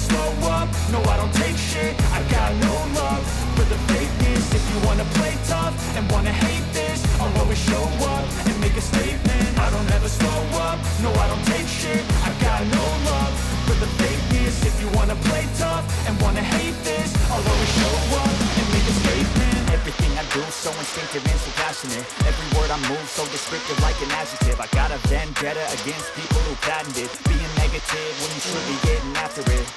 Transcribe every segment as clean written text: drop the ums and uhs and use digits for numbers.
slow up, no I don't take shit. I got no love for the fakeness. If you wanna play tough and wanna hate this, I'll always show up and make a statement. I don't ever slow up, no I don't take shit. I got no love for the fakeness. If you wanna play tough and wanna hate this, I'll always show up and make a statement. Everything I do so instinctive and so passionate. Every word I move so descriptive like an adjective. I got a vendetta against people who patented being negative when you should be getting after it.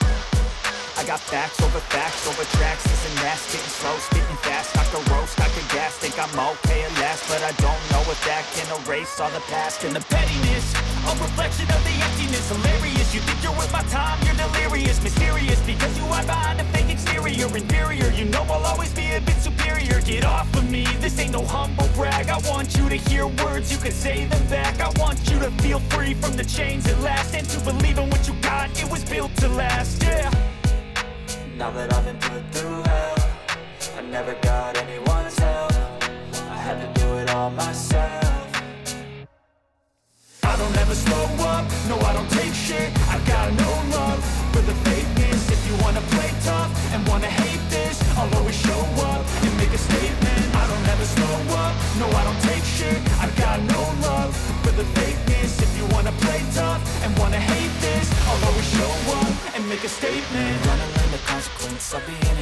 I got facts over tracks. This and that, spitting slow, spitting fast. I could roast, I could gas, think I'm okay at last, but I don't know if that can erase all the past. And the pettiness, a reflection of the emptiness. Hilarious, you think you're worth my time, you're delirious. Mysterious, because you hide behind a fake exterior. Inferior, you know I'll always be a bit superior. Get off of me, this ain't no humble brag. I want you to hear words, you can say them back. I want you to feel free from the chains at last, and to believe in what you got, it was built to last, yeah. Now that I've been put through hell, I never got anyone's help. I had to do it all myself. I don't ever slow up, no I don't take shit. I got no love for the fakeness. If you wanna play tough and wanna hate this, I'll always show up and make a statement. I don't ever slow up, no I don't take shit. I got no love for the fakeness. If you wanna play tough and wanna hate this, I'll always show up and make a statement. Gonna learn the consequence of being